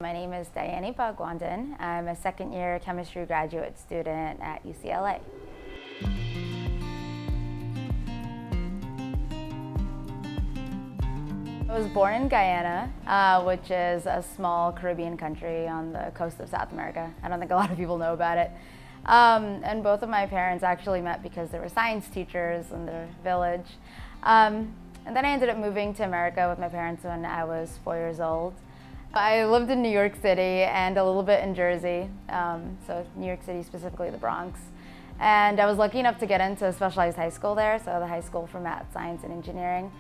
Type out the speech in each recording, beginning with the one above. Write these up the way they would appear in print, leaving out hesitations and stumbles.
My name is Dayanni Bhagwandin. I'm a second-year chemistry graduate student at UCLA. I was born in Guyana, which is a small Caribbean country on the coast of South America. I don't think a lot of people know about it. And both of my parents actually met because they were science teachers in their village. And then I ended up moving to America with my parents when I was 4 years old. I lived in New York City and a little bit in Jersey, so New York City, specifically the Bronx. And I was lucky enough to get into a specialized high school there, so the high school for math, science, and engineering.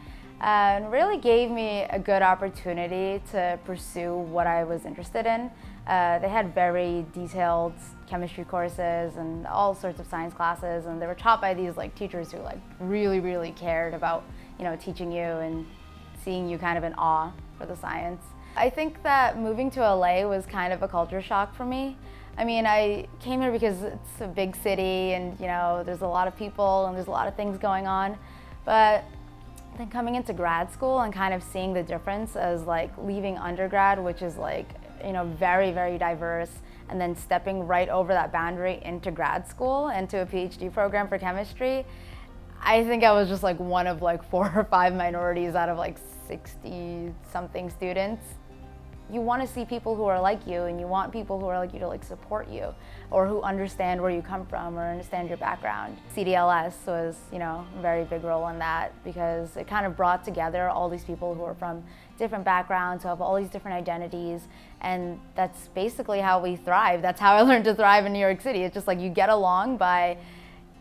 And really gave me a good opportunity to pursue what I was interested in. They had very detailed chemistry courses and all sorts of science classes, and they were taught by these teachers who really cared about teaching you and seeing you kind of in awe for the science. I think that moving to LA was kind of a culture shock for me. I mean, I came here because it's a big city and there's a lot of people and there's a lot of things going on. But then coming into grad school and kind of seeing the difference as leaving undergrad, which is very diverse, and then stepping right over that boundary into grad school, into a PhD program for chemistry, I think I was just one of 4 or 5 minorities out of 60-something students. You want to see people who are like you, and you want people who are like you to support you, or who understand where you come from or understand your background. CDLS was, a very big role in that, because it kind of brought together all these people who are from different backgrounds, who have all these different identities, and that's basically how we thrive. That's how I learned to thrive in New York City. It's just you get along by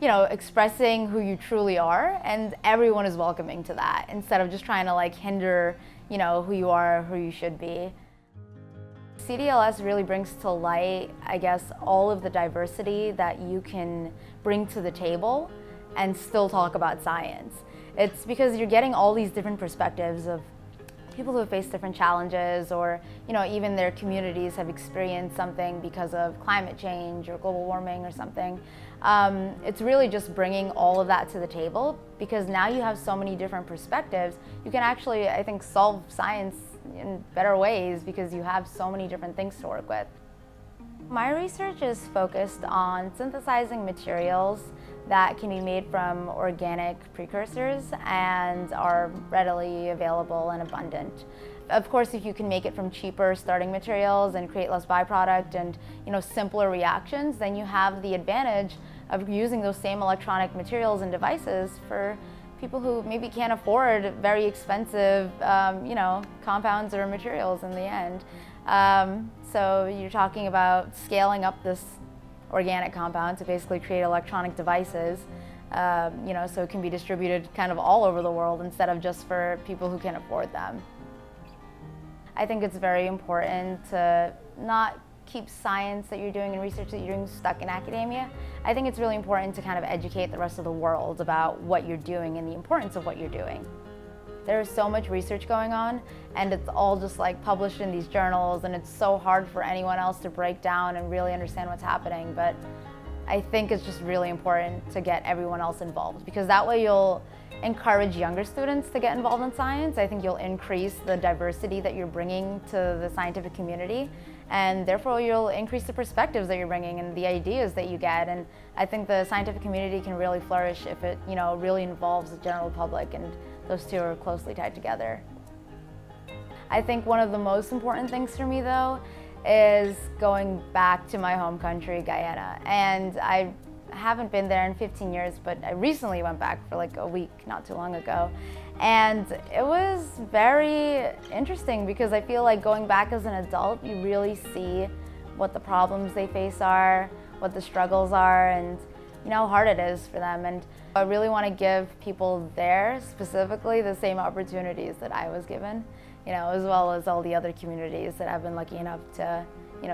expressing who you truly are, and everyone is welcoming to that, instead of just trying to hinder, who you are, who you should be. CDLS really brings to light, I guess, all of the diversity that you can bring to the table and still talk about science. It's because you're getting all these different perspectives of people who have faced different challenges, or even their communities have experienced something because of climate change or global warming or something. It's really just bringing all of that to the table, because now you have so many different perspectives. You can actually, I think, solve science in better ways because you have so many different things to work with. My research is focused on synthesizing materials that can be made from organic precursors and are readily available and abundant. Of course, if you can make it from cheaper starting materials and create less byproduct and simpler reactions, then you have the advantage of using those same electronic materials and devices for people who maybe can't afford very expensive compounds or materials in the end. So you're talking about scaling up this organic compound to basically create electronic devices, so it can be distributed kind of all over the world instead of just for people who can afford them. I think it's very important to not keep science that you're doing and research that you're doing stuck in academia. I think it's really important to kind of educate the rest of the world about what you're doing and the importance of what you're doing. There's so much research going on, and it's all just published in these journals, and it's so hard for anyone else to break down and really understand what's happening. But I think it's just really important to get everyone else involved, because that way you'll encourage younger students to get involved in science. I think you'll increase the diversity that you're bringing to the scientific community, and therefore you'll increase the perspectives that you're bringing and the ideas that you get. And I think the scientific community can really flourish if it really involves the general public, and those two are closely tied together. I think one of the most important things for me, though, is going back to my home country, Guyana. And I haven't been there in 15 years, but I recently went back for a week not too long ago. And it was very interesting, because I feel going back as an adult, you really see what the problems they face are, what the struggles are, and how hard it is for them. And I really want to give people there specifically the same opportunities that I was given, as well as all the other communities that I've been lucky enough to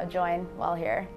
join while here.